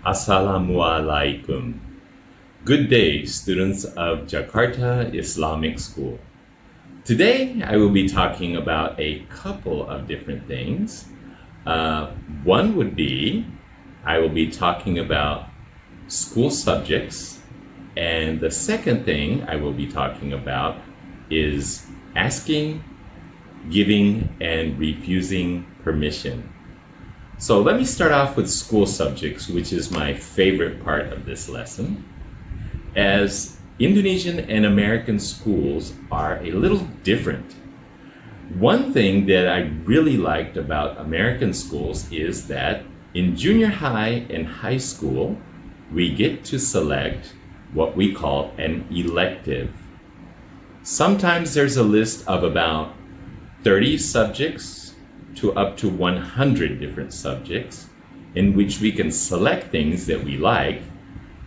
Assalamualaikum. Good day, students of Jakarta Islamic School. Today, I will be talking about a couple of different things. One would be, I will be talking about school subjects, and the second thing I will be talking about is asking, giving, and refusing permission. So let me start off with school subjects, which is my favorite part of this lesson. As Indonesian and American schools are a little different. One thing that I really liked about American schools is that in junior high and high school, we get to select what we call an elective. Sometimes there's a list of about 30 subjects to up to 100 different subjects in which we can select things that we like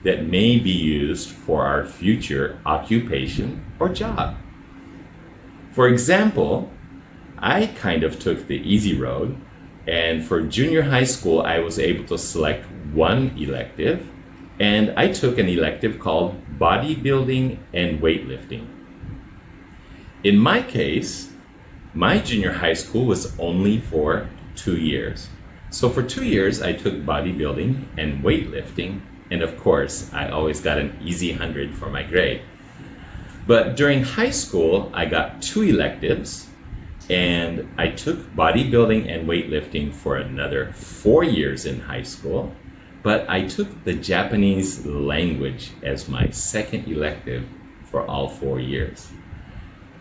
that may be used for our future occupation or job. For example, I kind of took the easy road, and for junior high school, I was able to select one elective, and I took an elective called bodybuilding and weightlifting. In my case, my junior high school was only for 2 years. So for 2 years, I took bodybuilding and weightlifting, and of course, I always got an easy 100 for my grade. But during high school, I got 2 electives, and I took bodybuilding and weightlifting for another 4 years in high school, but I took the Japanese language as my second elective for all 4 years.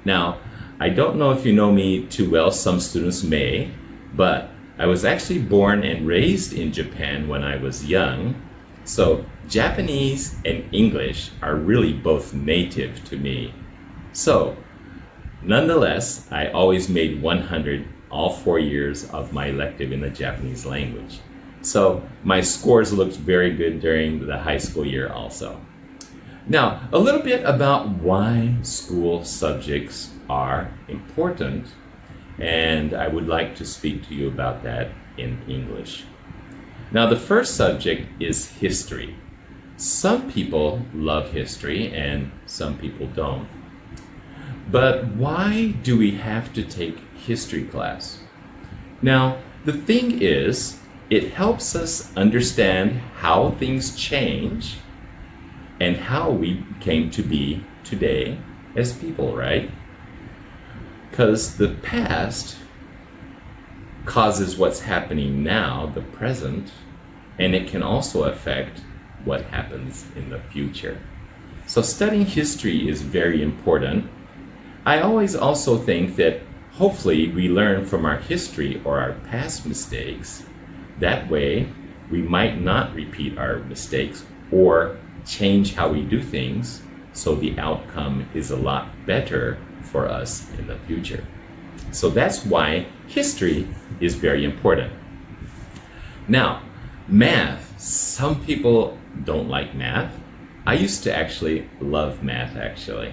Now, I don't know if you know me too well, some students may, but I was actually born and raised in Japan when I was young. So Japanese and English are really both native to me. So nonetheless, I always made 100 all 4 years of my elective in the Japanese language. So my scores looked very good during the high school year also. Now, a little bit about why school subjects are important, and I would like to speak to you about that in English. Now, the first subject is history. Some people love history and some people don't. But why do we have to take history class? Now, the thing is, it helps us understand how things change and how we came to be today as people, right? Because the past causes what's happening now, the present, and it can also affect what happens in the future. So studying history is very important. I always also think that hopefully we learn from our history or our past mistakes. That way, we might not repeat our mistakes or change how we do things, so the outcome is a lot better for us in the future. So that's why history is very important. Now, math. Some people don't like math. I used to actually love math, actually.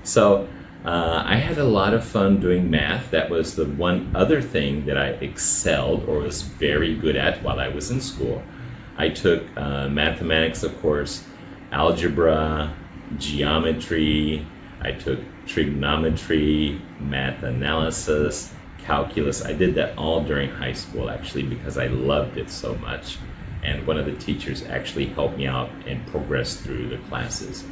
So I had a lot of fun doing math. That was the one other thing that I excelled or was very good at while I was in school. I took mathematics, of course, algebra, geometry, I took trigonometry, math analysis, calculus. I did that all during high school actually because I loved it so much. And one of the teachers actually helped me out and progress through the classes.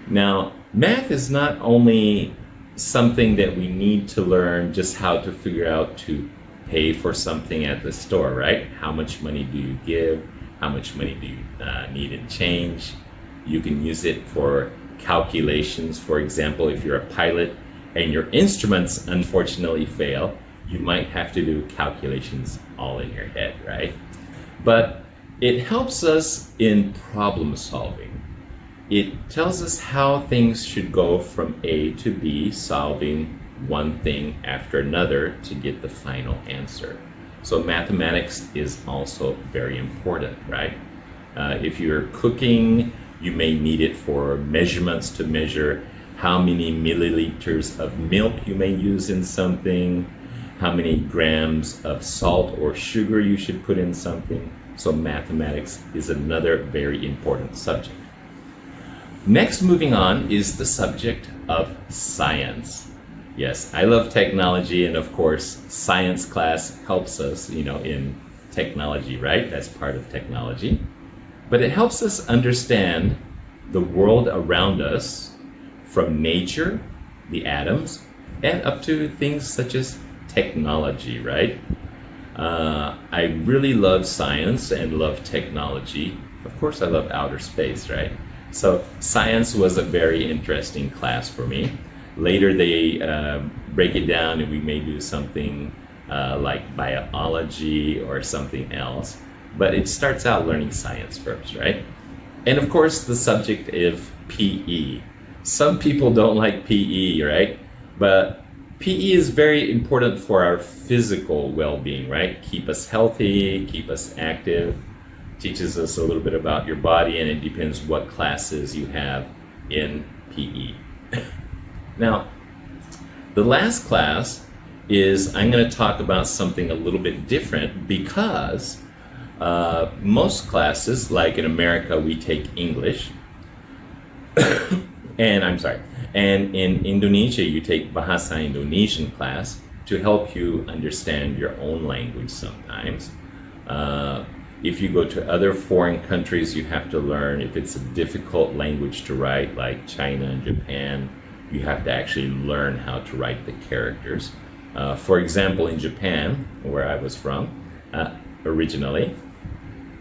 Now, math is not only something that we need to learn just how to figure out to pay for something at the store, right? How much money do you give? How much money do you need in change? You can use it for calculations. For example, if you're a pilot and your instruments unfortunately fail, you might have to do calculations all in your head, right? But it helps us in problem solving. It tells us how things should go from A to B, solving one thing after another to get the final answer. So mathematics is also very important, right? If you're cooking, you may need it for measurements to measure how many milliliters of milk you may use in something, how many grams of salt or sugar you should put in something. So mathematics is another very important subject. Next, moving on, is the subject of science. Yes, I love technology, and of course, science class helps us, in technology, right? That's part of technology. But it helps us understand the world around us, from nature, the atoms, and up to things such as technology, right? I really love science and love technology. Of course, I love outer space, right? So science was a very interesting class for me. Later, they break it down, and we may do something like biology or something else. But it starts out learning science first, right? And of course, the subject of PE. Some people don't like PE, right? But PE is very important for our physical well-being, right? Keep us healthy, keep us active, teaches us a little bit about your body, and it depends what classes you have in PE. Now, the last class is I'm going to talk about something a little bit different, because most classes, like in America, we take English. And in Indonesia, you take Bahasa Indonesian class to help you understand your own language sometimes. If you go to other foreign countries, you have to learn, if it's a difficult language to write, like China and Japan, you have to actually learn how to write the characters. For example, in Japan, where I was from originally,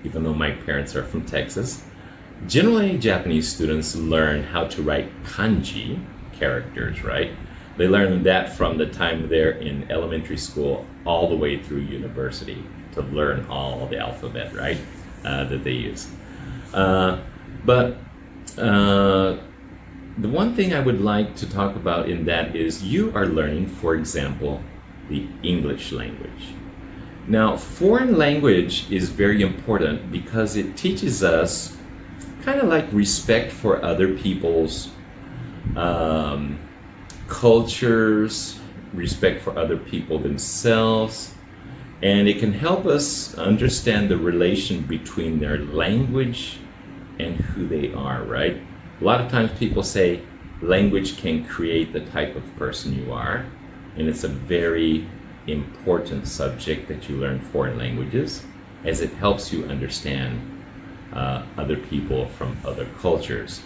even though my parents are from Texas, generally Japanese students learn how to write kanji characters, right? They learn that from the time they're in elementary school all the way through university to learn all the alphabet, right, that they use. But the one thing I would like to talk about in that is you are learning, for example, the English language. Now, foreign language is very important because it teaches us kind of like respect for other people's cultures, respect for other people themselves, and it can help us understand the relation between their language and who they are, right? A lot of times people say language can create the type of person you are, and it's a very important subject that you learn foreign languages, as it helps you understand other people from other cultures.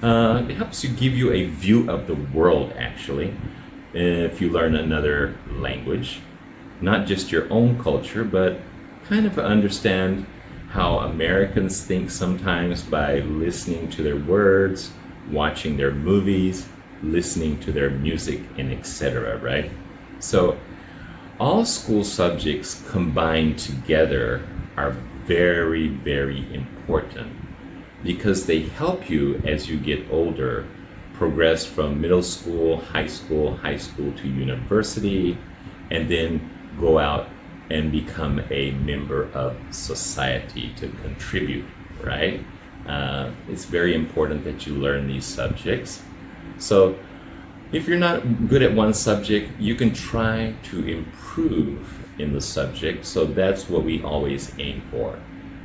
It helps you give you a view of the world, actually, if you learn another language, not just your own culture, but kind of understand how Americans think sometimes by listening to their words, watching their movies, listening to their music, and etc., right? So all school subjects combined together are very, very important, because they help you as you get older progress from middle school, high school to university, and then go out and become a member of society to contribute, right? It's very important that you learn these subjects. So if you're not good at one subject, you can try to improve in the subject. So that's what we always aim for.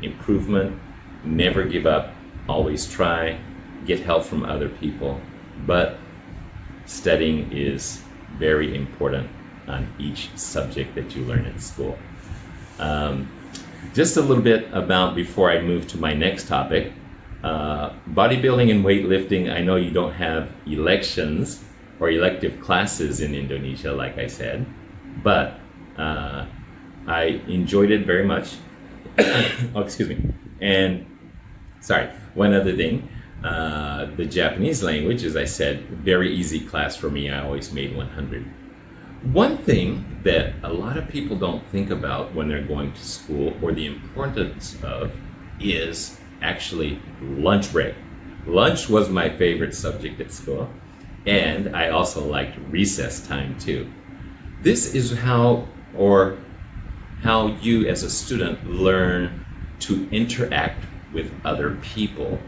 Improvement, never give up, always try, get help from other people. But studying is very important on each subject that you learn in school. Just a little bit about, before I move to my next topic, bodybuilding and weightlifting. I know you don't have elections or elective classes in Indonesia, like I said, but I enjoyed it very much. Oh, excuse me. And sorry, one other thing, the Japanese language, as I said, very easy class for me. I always made 100. One thing that a lot of people don't think about when they're going to school, or the importance of, is actually lunch break. Lunch was my favorite subject at school, and I also liked recess time too. This is how you as a student learn to interact with other people.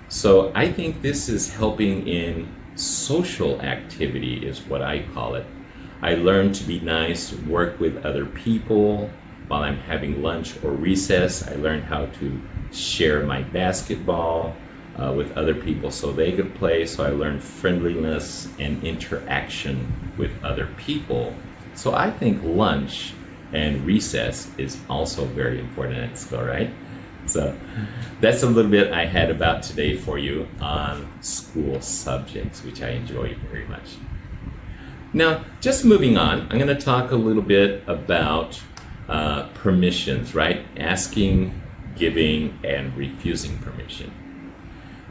So I think this is helping in social activity, is what I call it. I learn to be nice, work with other people while I'm having lunch or recess. I learn how to share my basketball with other people so they could play. So I learned friendliness and interaction with other people. So I think lunch and recess is also very important at school, right? So that's a little bit I had about today for you on school subjects, which I enjoy very much. Now, just moving on, I'm going to talk a little bit about permissions, right? Asking, giving, and refusing permission.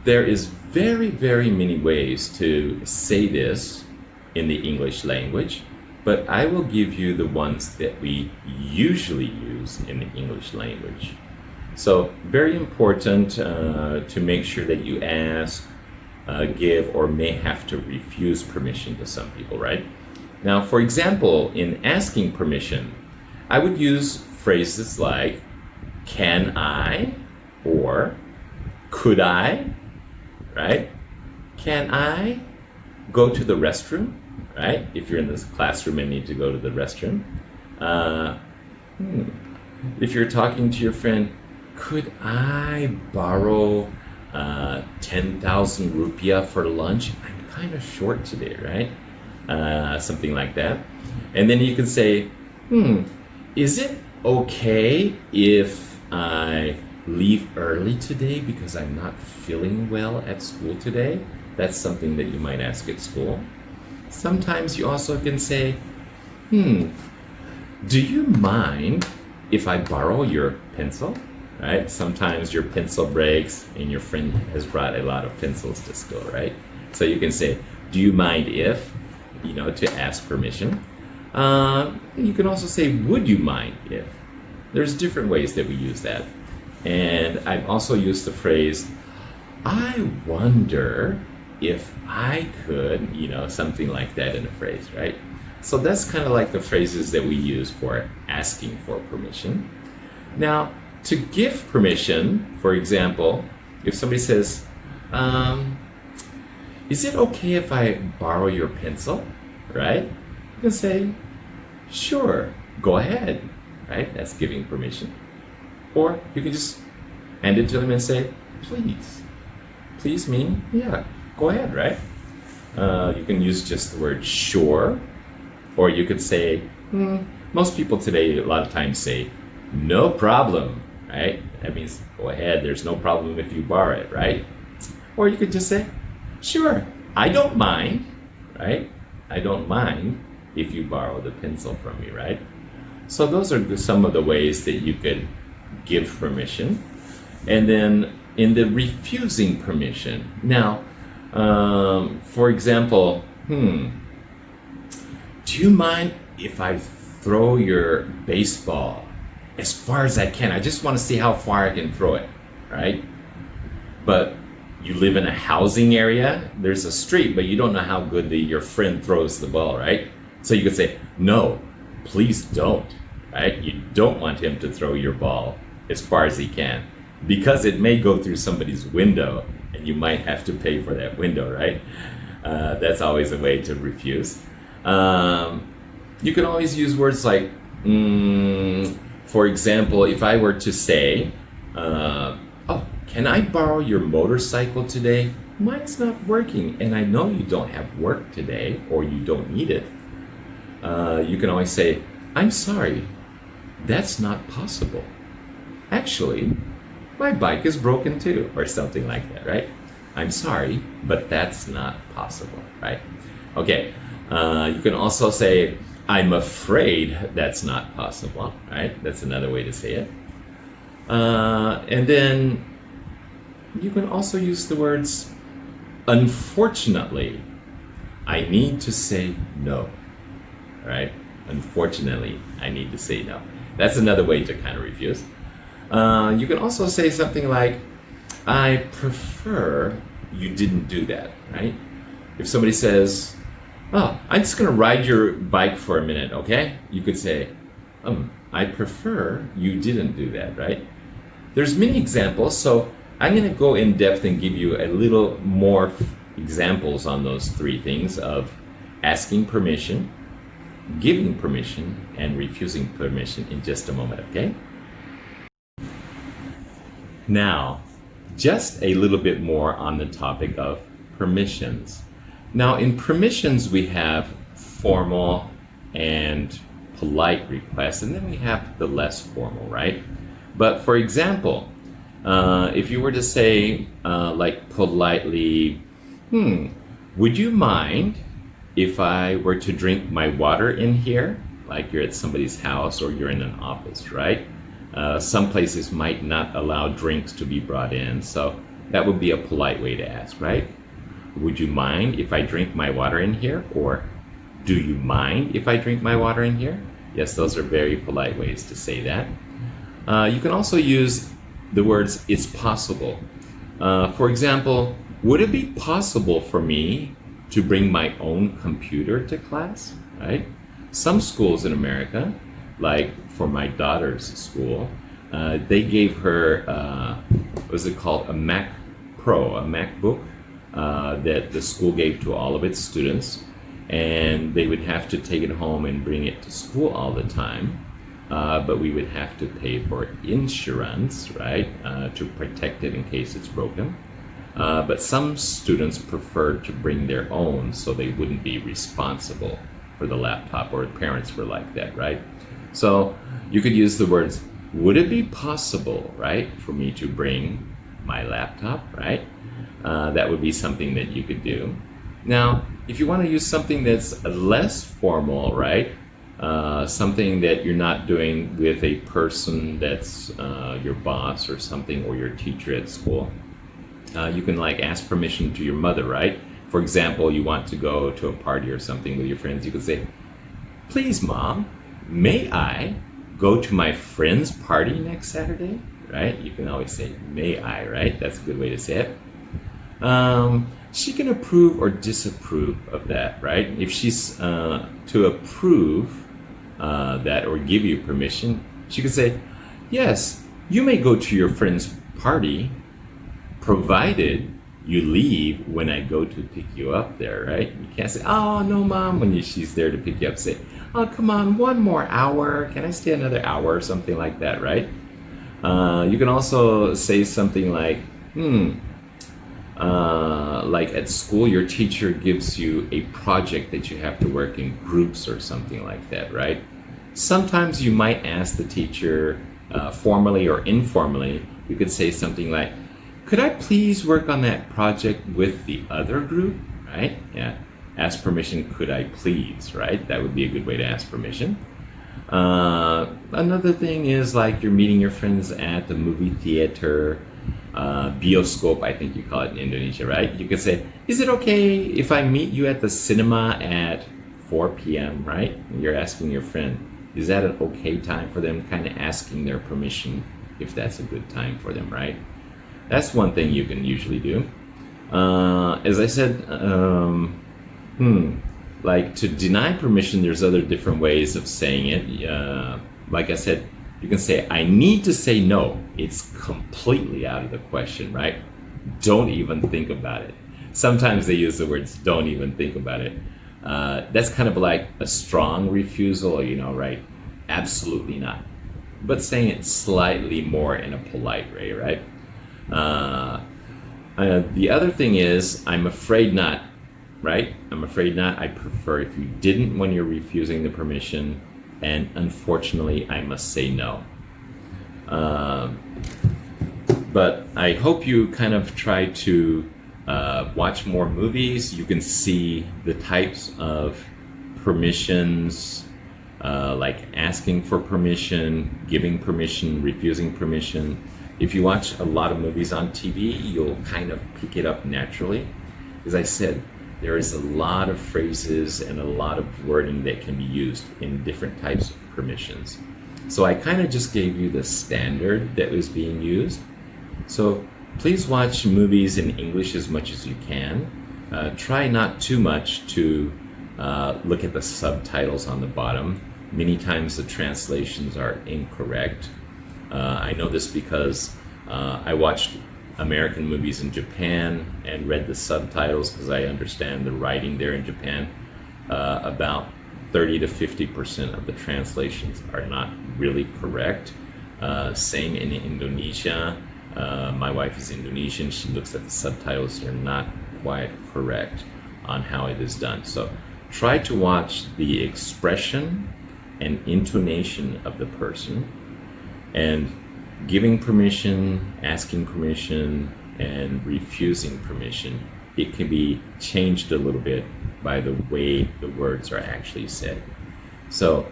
There is very many ways to say this in the English language, but I will give you the ones that we usually use in the English language. So very important to make sure that you ask, give, or may have to refuse permission to some people, right? Now, for example, in asking permission, I would use phrases like, can I, or could I, right? Can I go to the restroom, right? If you're in this classroom and need to go to the restroom. If you're talking to your friend, could I borrow 10,000 rupiah for lunch? I'm kind of short today, right? Something like that. And then you can say, is it okay if I leave early today because I'm not feeling well at school today? That's something that you might ask at school. Sometimes you also can say, do you mind if I borrow your pencil? Right? Sometimes your pencil breaks and your friend has brought a lot of pencils to school, right? So you can say, do you mind if, to ask permission. You can also say, would you mind if? There's different ways that we use that. And I've also used the phrase, I wonder if I could, something like that in a phrase, right? So that's kind of like the phrases that we use for asking for permission. Now, to give permission, for example, if somebody says, is it okay if I borrow your pencil, right? You can say, sure, go ahead, right? That's giving permission. Or you can just hand it to them and say, please. Please mean, yeah, go ahead, right? You can use just the word sure, or you could say, most people today a lot of times say, no problem, right? That means go ahead, there's no problem if you borrow it, right? Or you could just say, sure, I don't mind, right? I don't mind if you borrow the pencil from me, right? So those are some of the ways that you could give permission. And then in the refusing permission, now, for example, do you mind if I throw your baseball as far as I can? I just want to see how far I can throw it, right? But you live in a housing area, there's a street, but you don't know how good your friend throws the ball, right? So you could say, no, please don't, right? You don't want him to throw your ball as far as he can, because it may go through somebody's window and you might have to pay for that window, right? That's always a way to refuse. You can always use words like, for example, if I were to say, oh, can I borrow your motorcycle today? Mine's not working and I know you don't have work today or you don't need it. You can always say, I'm sorry, that's not possible. Actually, my bike is broken too, or something like that, right? I'm sorry, but that's not possible, right? Okay, you can also say, I'm afraid that's not possible, right? That's another way to say it. And then you can also use the words, unfortunately, I need to say no, right? Unfortunately, I need to say no. That's another way to kind of refuse. You can also say something like, I prefer you didn't do that, right? If somebody says, oh, I'm just gonna ride your bike for a minute, okay? You could say, I prefer you didn't do that, right? There's many examples, so I'm gonna go in depth and give you a little more examples on those three things of asking permission, giving permission and refusing permission in just a moment, okay? Now, just a little bit more on the topic of permissions. Now, in permissions, we have formal and polite requests, and then we have the less formal, right? But for example, if you were to say, like politely, would you mind if I were to drink my water in here? Like you're at somebody's house or you're in an office, right? Some places might not allow drinks to be brought in, so that would be a polite way to ask, right? Would you mind if I drink my water in here? Or do you mind if I drink my water in here? Yes, those are very polite ways to say that. You can also use the words it's possible. For example, would it be possible for me to bring my own computer to class? Right? Some schools in America, like for my daughter's school, they gave her, what was it called, a Mac Pro, a MacBook that the school gave to all of its students, and they would have to take it home and bring it to school all the time. But we would have to pay for insurance, right, to protect it in case it's broken. But some students preferred to bring their own so they wouldn't be responsible for the laptop, or parents were like that, right? So you could use the words, would it be possible, right, for me to bring my laptop, right? That would be something that you could do. Now, if you want to use something that's less formal, right, something that you're not doing with a person that's your boss or something, or your teacher at school, you can like ask permission to your mother, right? For example, you want to go to a party or something with your friends, you could say, please mom, may I go to my friend's party next Saturday, right? You can always say may I, right? That's a good way to say it. She can approve or disapprove of that, right? If she's to approve that or give you permission, she could say, yes, you may go to your friend's party, provided you leave when I go to pick you up there, right? You can't say, oh, no, mom, when she's there to pick you up. Say, oh, come on, one more hour. Can I stay another hour or something like that, right? You can also say something like, like at school, your teacher gives you a project that you have to work in groups or something like that, right? Sometimes you might ask the teacher formally or informally. You could say something like, could I please work on that project with the other group, right? Yeah, ask permission, could I please, right? That would be a good way to ask permission. Another thing is like you're meeting your friends at the movie theater, bioscope, I think you call it in Indonesia, right? You could say, is it okay if I meet you at the cinema at 4 p.m., right? You're asking your friend, is that an okay time for them? Kind of asking their permission if that's a good time for them, right? That's one thing you can usually do. As I said, like to deny permission, there's other different ways of saying it. Like I said, you can say, I need to say no. It's completely out of the question, right? Don't even think about it. Sometimes they use the words, don't even think about it. That's kind of like a strong refusal, right? Absolutely not. But saying it slightly more in a polite way, right? The other thing is, I'm afraid not, right? I'm afraid not. I prefer if you didn't when you're refusing the permission, and unfortunately, I must say no. But I hope you kind of try to watch more movies. You can see the types of permissions, like asking for permission, giving permission, refusing permission. If you watch a lot of movies on TV, you'll kind of pick it up naturally. As I said, there is a lot of phrases and a lot of wording that can be used in different types of permissions. So I kind of just gave you the standard that was being used. So please watch movies in English as much as you can. Try not too much to look at the subtitles on the bottom. Many times the translations are incorrect. I know this because I watched American movies in Japan and read the subtitles because I understand the writing there in Japan about 30 to 50% of the translations are not really correct. Same in Indonesia. My wife is Indonesian. She looks at the subtitles. They're not quite correct on how it is done. So try to watch the expression and intonation of the person, and giving permission, asking permission, and refusing permission, it can be changed a little bit by the way the words are actually said. So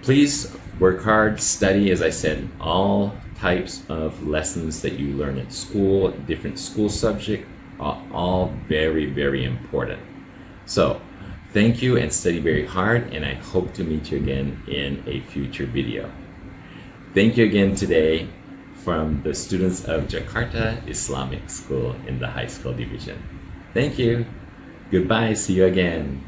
please work hard, study, as I said, all types of lessons that you learn at school, different school subjects are all very, very important. So thank you and study very hard, and I hope to meet you again in a future video. Thank you again today from the students of Jakarta Islamic School in the high school division. Thank you. Goodbye. See you again.